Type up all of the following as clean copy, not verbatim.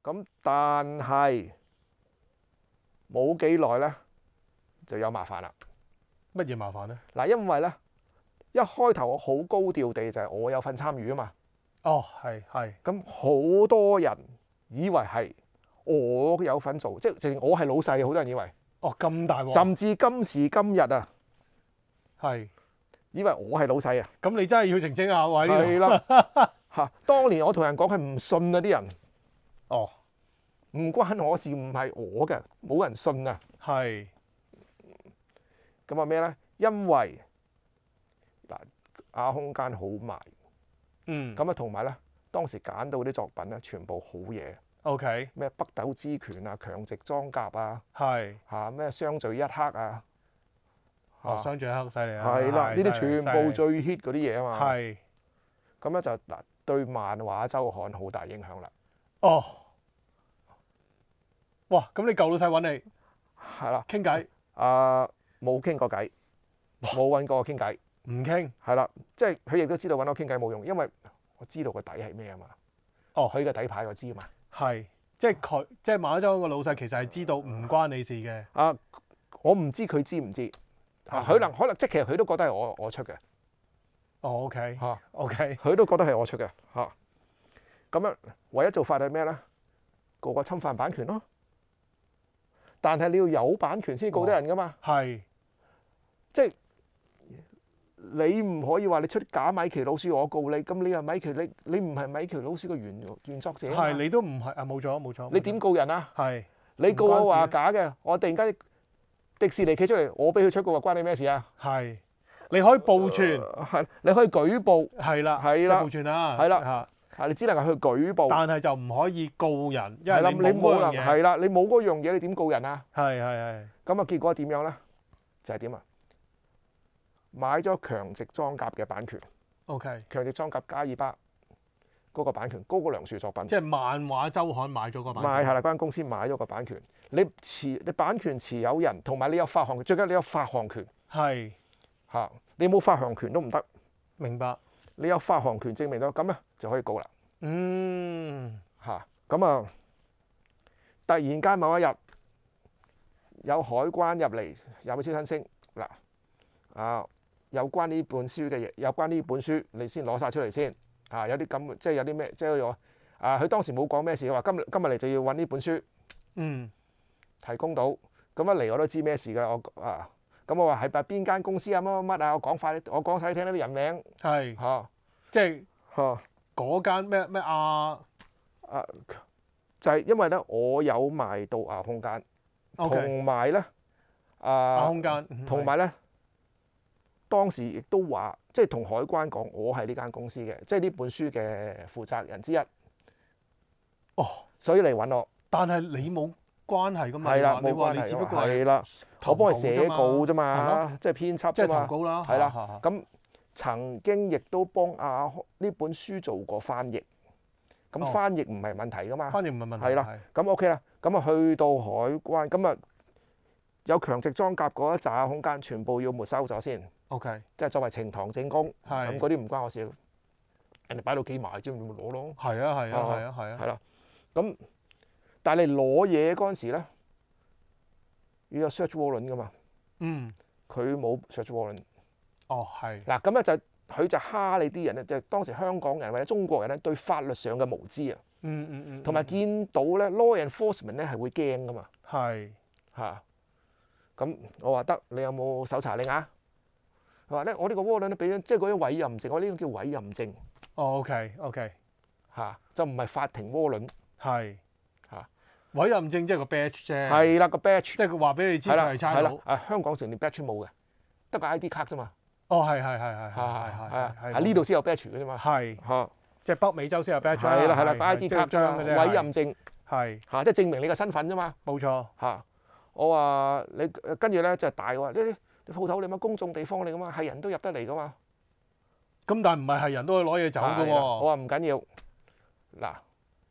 咁但係冇幾耐咧就有麻煩啦。乜嘢麻煩咧？嗱，因為咧一開頭我好高調地就係我有份參與啊嘛。哦，係。咁好多人以為係我有份做，即係我係老細，好多人以為。哦，咁大鑊。甚至今時今日啊，係。以為我係老細啊。咁你真係要澄清下喎呢度。係啦，嚇！當年我同人講係唔信啊啲人。哦。唔關我事，唔係我嘅，冇人信啊。係。咁話咩咧？因為嗱，亞空間好賣。咁啊，同埋咧，當時揀到啲作品咧，全部好嘢。OK。咩北斗之拳啊，強直裝甲啊，係。嚇咩相聚一刻啊。相聚一刻犀利啊！係啦，呢啲全部最 hit 嗰啲嘢啊嘛。係。咁咧就嗱，對漫畫週刊好大影響啦。哦。哇！咁你舊老細揾你係啦，傾偈？冇傾過偈，冇揾過我傾偈。唔傾。係啦，即係佢亦都知道揾我傾偈冇用，因為我知道個底係咩啊嘛。哦，佢嘅底牌我知啊嘛。係，即係佢，即係漫畫週刊個老細其實係知道唔關你事嘅。我唔知佢知唔知。可能即係其實佢都覺得係我出嘅。哦，OK。嚇 OK。佢都覺得係我出嘅嚇。咁樣唯一做法係咩咧？告個侵犯版權咯。但係你要有版權先告得人噶嘛。係。即係你唔可以話你出假米奇老鼠我告你，咁你係米奇，你唔係米奇老鼠嘅原作者啊嘛。係，你都唔係啊，冇錯。你點告人啊？係。你告我話假嘅，我突然間迪士尼企出嚟，我俾佢出嘅話，關你咩事啊？係。你可以報傳。係，你可以舉報。係啦。係啦。報傳啦。係啦。係，你只能夠去舉報。但係就唔可以告人，因係啦，為你冇嗰樣嘢。係啦，你冇嗰樣嘢，你點告人啊？係。咁啊，結果點樣咧？就係點啊？買咗強直裝甲嘅版權。OK。強直裝甲加爾巴嗰個版權，高過梁樹作品。即係漫畫週刊買咗個版權。係啦，嗰間公司買咗個版權。你版權持有人同埋你有發行權，最緊要你有發行權。係。嚇，你冇發行權都唔得。明白。你有發行權證明到，咁咧就可以告啦。嚇，咁啊，突然間某一日有海關入嚟，有冇超新星嗱？有關呢本書嘅嘢，有關呢本書，你先攞晒出嚟先。有啲咁，即係有啲咩，即係佢當時冇講咩事，話今日嚟就要揾呢本書。提供到，咁一嚟我都知咩事㗎。咁我話係邊間公司啊？乜啊？我講快啲，我講晒你聽啲人名。係。即係嗰間咩就係因為咧，我有賣到亞空間，同埋咧亞空間，同埋咧當時亦都話，即係同海關講，我係呢間公司嘅，即係呢本書嘅負責人之一。哦，所以嚟揾我。但係你冇關係㗎嘛？係啦，你話你只不過係啦，我幫佢寫稿啫嘛，即係編輯啫嘛。即係投稿啦。係啦，咁曾經亦都幫呢本書做過翻譯。咁翻譯唔係問題㗎嘛。翻譯唔係問題。係啦，咁 OK 啦，咁啊去到海關，咁啊有強直裝甲嗰一紮空間，全部要沒收咗先。OK。即係作為呈堂證供。咁嗰啲唔關我事，人哋擺到幾埋啫，你咪攞咯。係啊。係啦，咁但係你攞嘢嗰陣時咧，要有 search warrant 㗎嘛。佢冇 search warrant。哦，係。嗱，咁咧就佢就蝦你啲人咧，就係當時香港人或者中國人咧對法律上嘅無知啊。同埋見到咧 law enforcement 咧係會驚㗎嘛。係。咁我話得，你有冇搜查令啊？佢話咧，我呢個 warrant 都俾咗，即係嗰啲委任證，我呢個叫委任證。哦，OK。就唔係法庭 warrant。係。委任證即係個 badge 啫。係啦，個 badge。即係佢話俾你知佢係差佬。香港成年 badge 冇嘅，得個 ID 卡啫嘛。哦，係。喺呢度先有 badge 嘅啫嘛。係。即係北美洲先有 badge。係啦，ID 卡章嘅啫。委任證。係。即係證明你嘅身份啫嘛。冇錯。我話你跟住咧就係大話，呢啲鋪頭你乜公眾地方嚟噶嘛，係人都入得嚟噶嘛。咁但係唔係人都可以攞嘢走噶喎。我話唔緊要。嗱，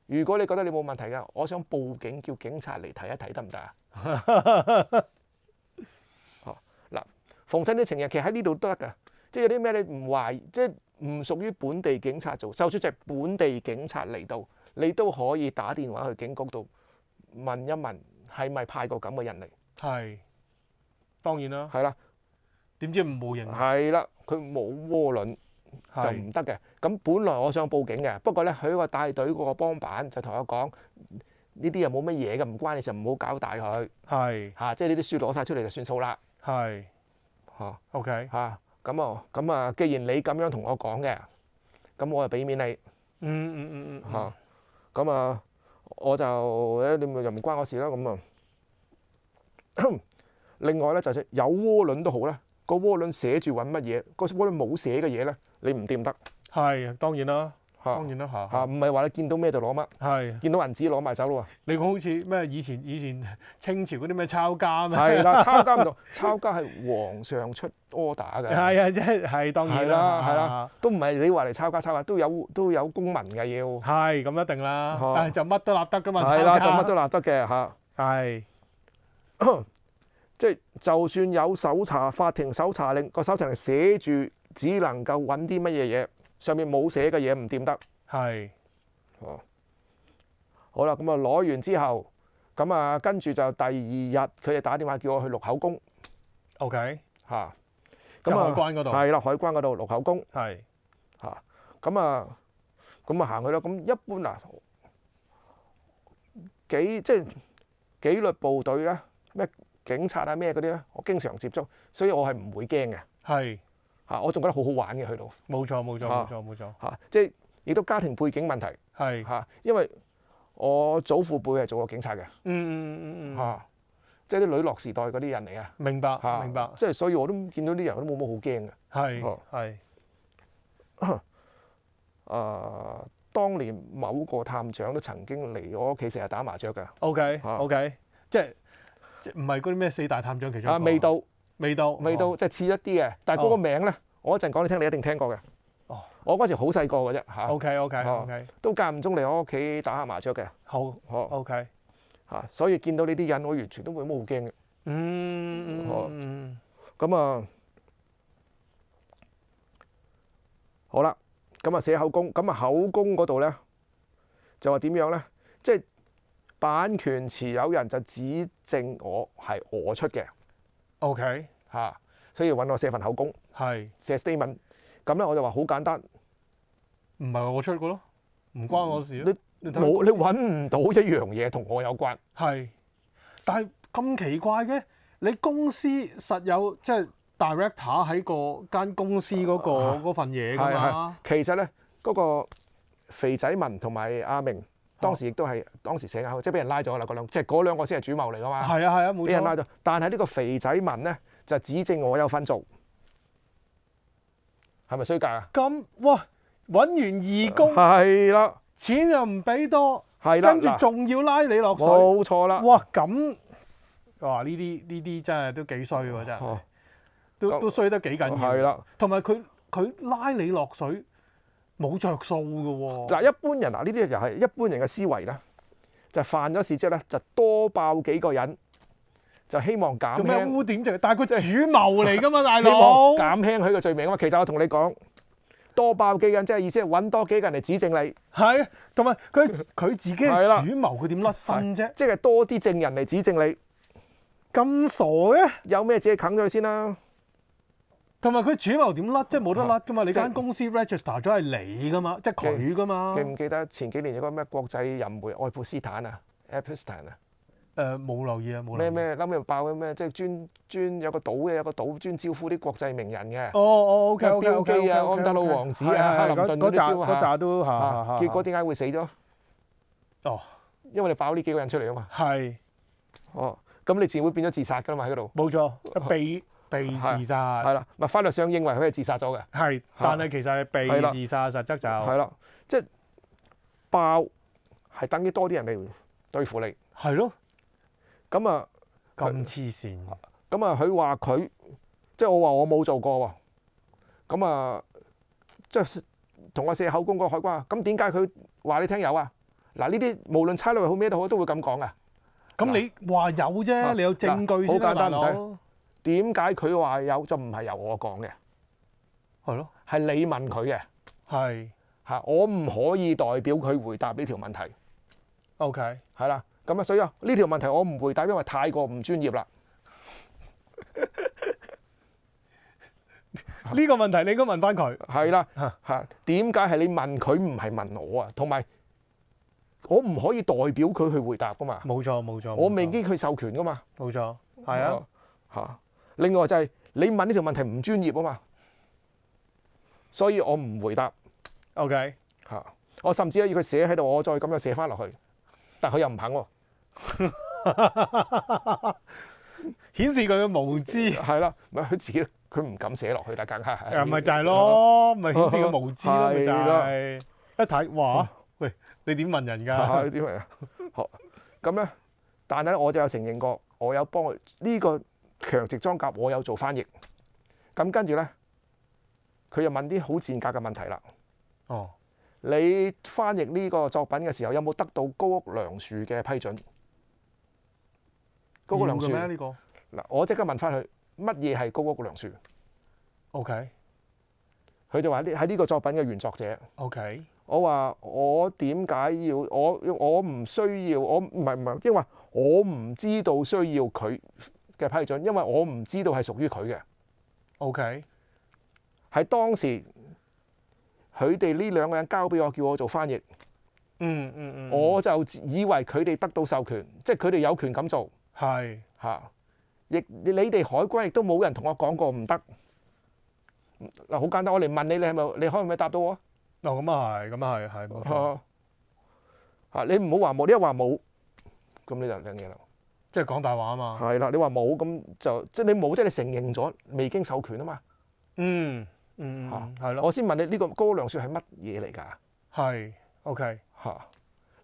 如果你覺得你冇問題嘅，我想報警叫警察嚟睇一睇得唔得啊？嗱，逢親啲情人其實喺呢度都得㗎，即係有啲咩你唔懷疑，即係唔屬於本地警察做，就算就係本地警察嚟到，你都可以打電話去警局度問一問，係咪派過咁嘅人嚟？係，當然啦。係啦，點知冇形？係啦，佢冇渦輪就係唔得嘅。咁本來我想報警嘅，不過咧佢個帶隊嗰個幫辦就同我講，呢啲又冇乜嘢嘅，唔關你事，唔好搞大佢係嚇，即係呢啲書攞晒出嚟就算數啦係嚇，OK。嚇。咁啊，既然你咁樣同我講嘅，咁我就俾面你嚇。咁啊，我就你咪又唔關我事啦。咁啊，另外咧就算有渦輪都好啦，個渦輪寫住揾乜嘢，個渦輪冇寫嘅嘢咧，你唔掂得係當然啦，嚇當然啦嚇嚇，唔係話你見到咩就攞乜，係。見到銀紙攞埋走咯你講好似咩以前清朝嗰啲咩抄家喎。咩？係啦，抄家唔同，抄家係皇上出 order 嘅。係啊，即係當然啦，係啦，都唔係你話嚟抄家，都有公民嘅要。係咁一定啦，嚇但係就乜都立得噶嘛，係啦，抄家就乜都立得嘅嚇。係即係就算有搜查法庭搜查令，個搜查令寫住只能夠揾啲乜嘢嘢，上面冇寫嘅嘢唔掂得。係哦，好啦，咁啊攞完之後，咁啊跟住就第二日佢哋打電話叫我去錄口供 OK，嚇。即係咁啊海關嗰度係啦，海關嗰度錄口供係嚇。咁啊行去啦。咁一般嗱，即係紀律部隊咧，咩警察啊咩嗰啲咧，我經常接觸，所以我係唔會驚嘅係嚇。我仲覺得好好玩嘅去到冇錯冇錯冇錯冇錯嚇，即係亦都家庭背景問題係嚇，因為我祖父輩係做過警察嘅嚇，即係啲女落時代嗰啲人嚟嘅。明白嚇，明白即係所以我都見到啲人都冇乜好驚嘅。係係當年某個探長都曾經嚟我屋企成日打麻雀嘅。 OK 嚇 OK，即係唔係嗰啲咩四大探長其中一個未到，未到即係似一啲嘅，但係嗰個名咧，我一陣講你聽，你一定聽過嘅。哦，我嗰時好細個嘅啫嚇， OK，都間唔中嚟我屋企打下麻雀嘅。好哦 OK，所以見到呢啲人，我完全都冇乜好驚嘅。咁啊，好啦，咁啊寫口供，咁啊口供嗰度咧就話點樣咧？即係版權持有人就指證我係我出嘅 OK，嚇，所以揾我寫份口供，係寫 statement。咁咧我就話好簡單，唔係我出嘅咯，唔關我事啊。你揾唔到一樣嘢同我有關。係，但係咁奇怪嘅，你公司實有即係 director 喺個間公司嗰份嘢㗎嘛？其實咧嗰個肥仔文同埋阿明當時亦都係當時寫口，即係俾人拉咗啦嗰兩，即係嗰兩個先係主謀嚟㗎嘛。係啊，冇錯。俾人拉咗，但係呢個肥仔文咧就指證我有份做，係咪衰格啊？咁哇，揾完義工，係啦，錢又唔俾多，係啦，跟住仲要拉你落水，冇錯啦。哇咁，哇呢啲真係都幾衰喎，真係，都衰得幾緊要。係啦，同埋佢拉你落水冇着數㗎喎。嗱，一般人嗱呢啲就係一般人嘅思維啦，就犯咗事之後咧就多爆幾個人，就希望減做咩輕，污點罪？但係佢主謀嚟㗎嘛，大希望佬。減輕佢嘅罪名啊嘛。其實我同你講，多爆幾個人即係意思係揾多幾個人嚟指證你，係，同埋佢自己係啦係主謀，佢點甩身啫？即係多啲證人嚟指證你，咁傻嘅？有咩自己啃咗佢先啦。同埋佢主謀點甩？即係冇得甩噶嘛？你即係間公司 register 咗係你噶嘛？即係佢噶嘛？記唔記得前幾年有個咩國際淫媒愛普斯坦啊 ，Epstein 啊？冇留意啊，冇留意。咩？後尾又爆嘅咩？即係專有個島專招呼啲國際名人嘅。OK，標基啊，安德魯王子啊，克林頓嗰啲招嗰扎都嚇。結果點解會死咗？哦，因為你爆呢幾個人出嚟啊嘛。係。咁你自然會變咗自殺㗎嘛喺嗰度。冇錯，被自殺。係啦，咪法律上認為佢係自殺咗嘅。係，但係其實係被自殺，實質就係啦，即係爆係等於多啲人嚟對付你。係咯。咁啊，咁黐線。咁啊，佢話佢即係我話我冇做過喎。咁啊，即係同我寫口供嗰個海關，咁點解佢話你聽有啊？嗱，呢啲無論差佬好咩都好，都會咁講噶。咁你話有啫，你有證據先啦，大佬。點解佢話有就唔係由我講嘅？係咯，係你問佢嘅。係我唔可以代表佢回答呢條問題。 OK，係啦，咁啊，所以呢條問題我唔回答，因為太過唔專業啦。呢個問題你應該問翻佢。係啦，點解係你問佢唔係問我啊？同埋我唔可以代表佢去回答噶嘛。冇錯冇錯，我未經佢授權噶嘛。冇錯，係啊。另外就係你問呢條問題唔專業啊嘛，所以我唔回答。 OK， 我甚至咧要佢寫喺度，我再咁樣寫翻落去，但佢又唔肯喎。顯示佢嘅無知。係啦，咪佢自己佢唔敢寫落去，但更加係。咪就係咯，咪顯示佢無知咯，咪就係。一睇，哇！喂，你點問人㗎？你點問啊？好咁咧，但係咧我就有承認過，我有幫佢呢個強直裝甲，我有做翻譯。咁跟住咧，佢又問啲好賤格嘅問題啦。哦，你翻譯呢個作品嘅時候，有冇得到高屋良樹嘅批准？高屋良樹咩呢個嗱，我即刻問翻佢乜嘢係高屋良樹？ ？OK， 佢就話喺呢個作品嘅原作者。 OK， 我話我點解要我唔需要，我唔係，因為我唔知道需要佢嘅批准，因為我唔知道係屬於佢嘅。 OK， 係當時佢哋呢兩個人交俾我，叫我做翻譯。我就以為佢哋得到授權，即係佢哋有權咁做。係亦你哋海關亦都冇人同我講過唔得。嗱，好簡單，我嚟問你，你可唔可以答到我啊？咁啊係，係冇錯。你唔好話冇，你一話冇，咁你就兩嘢啦。即係講大話啊嘛。係啦，你話冇咁就即係你冇，即係你承認咗未經授權啊嘛。係咯。我先問你呢個高屋良樹係乜嘢嚟㗎？係 OK，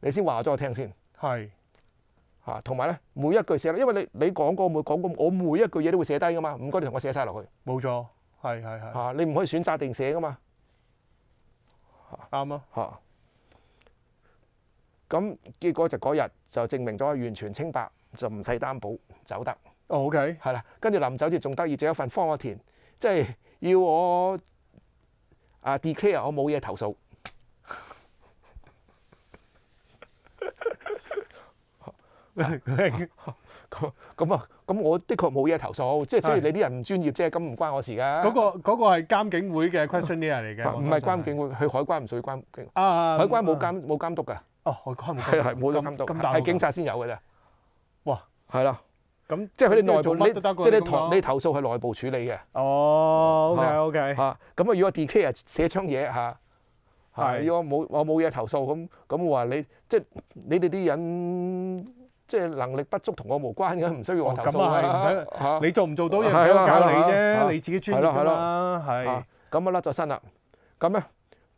你先話咗我聽先。係同埋咧每一句寫，因為你講過，我每一句嘢都會寫低㗎嘛。唔該，你同我寫晒落去。冇錯，係。你唔可以選擇定寫㗎嘛。啱啊。咁結果就嗰日就證明咗完全清白，就唔使擔保走得。OK， 係啦，跟住臨走前仲得意，仲有一份方我填，即係要我declare 我冇嘢投訴。咁我的確冇嘢投訴，即係雖然你啲人唔專業啫，咁唔關我事㗎。嗰個係監警會嘅 questionnaire 嚟嘅，唔係監警會，去海關唔屬於監警。海關冇監督㗎。海關冇係冇監督，係警察先有㗎啫。哇，係啦。咁即係佢哋內部，即係你投訴係內部處理嘅。OK。咁啊，如果 declare 寫張嘢要我冇嘢投訴，咁我話你即係你哋啲人。即係能力不足同我無關嘅，唔需要我投訴啦。你做唔做到嘢唔使我教你啫，你自己專業㗎啦。係咁啊，甩咗身啦。咁咧，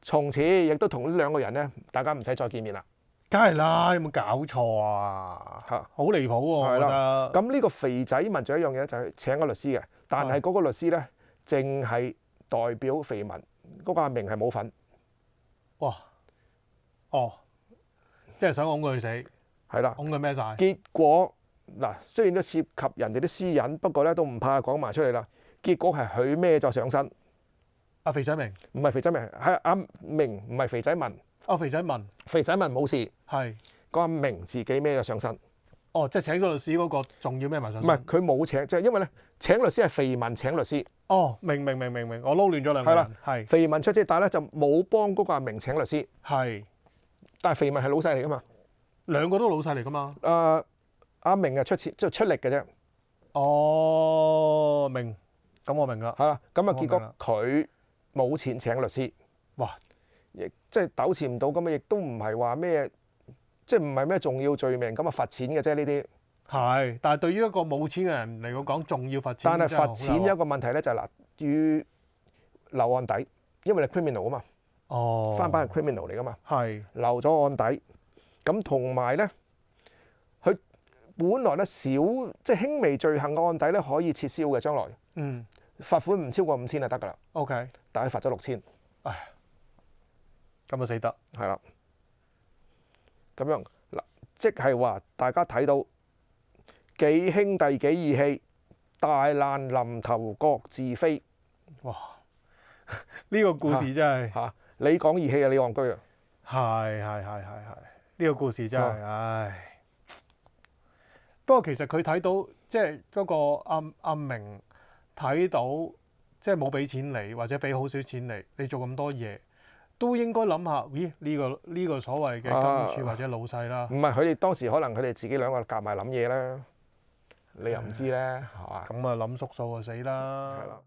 從此亦都同呢兩個人咧，大家唔使再見面啦。梗係啦，有冇搞錯啊？好離譜喎！我覺得。咁呢個肥仔問咗一樣嘢，就係請個律師嘅，但係嗰個律師咧，淨係代表肥民，嗰個阿明係冇份。哇！即係想拱佢死。係啦，拱佢孭晒。結果嗱，雖然都涉及人哋啲私隱，不過咧都唔怕講埋出嚟啦。結果係佢孭咗上身。阿肥仔明？唔係肥仔明，係阿明，唔係肥仔文。肥仔文。肥仔文冇事。係。個阿明自己孭咗上身。即係請咗律師嗰個，仲要孭埋上身。唔係，佢冇請，即係因為咧請律師係肥文請律師。明，我撈亂咗兩個人。係。肥文出車，但係咧就冇幫嗰個阿明請律師。係。但係肥文係老細嚟㗎嘛。兩個都老細嚟㗎嘛？阿明係出錢，即係出力嘅啫。明，咁我明啦。係啦，咁啊結果佢冇錢請律師。哇！亦即係糾纏唔到，咁啊亦都唔係話咩，即係唔係咩重要罪名，咁啊罰錢嘅啫呢啲。係，但係對於一個冇錢嘅人嚟講，仲要罰錢。但係罰錢有一個問題咧，就係嗱，要留案底，因為你 criminal 啊嘛。翻版係 criminal 嚟㗎嘛。係。留咗案底。咁同埋咧，佢本來咧即係輕微罪行嘅案底咧可以撤銷嘅，將來。罰款唔超過5000就得㗎啦。OK。但係罰咗6000。唉，咁啊死得。係啦。咁樣嗱，即係話大家睇到幾兄弟幾義氣，大難臨頭各自飛。哇！呢個故事真係你講義氣啊，你戇居啊！係，呢個故事真係，唉。不過其實佢睇到即係嗰個阿明睇到即係冇俾錢你，或者俾好少錢你，你做咁多嘢，都應該諗下，咦呢個所謂嘅金主或者老細啦，唔係佢哋當時可能佢哋自己兩個夾埋諗嘢啦，你又唔知咧，係嘛？咁啊諗縮數就死啦。係啦。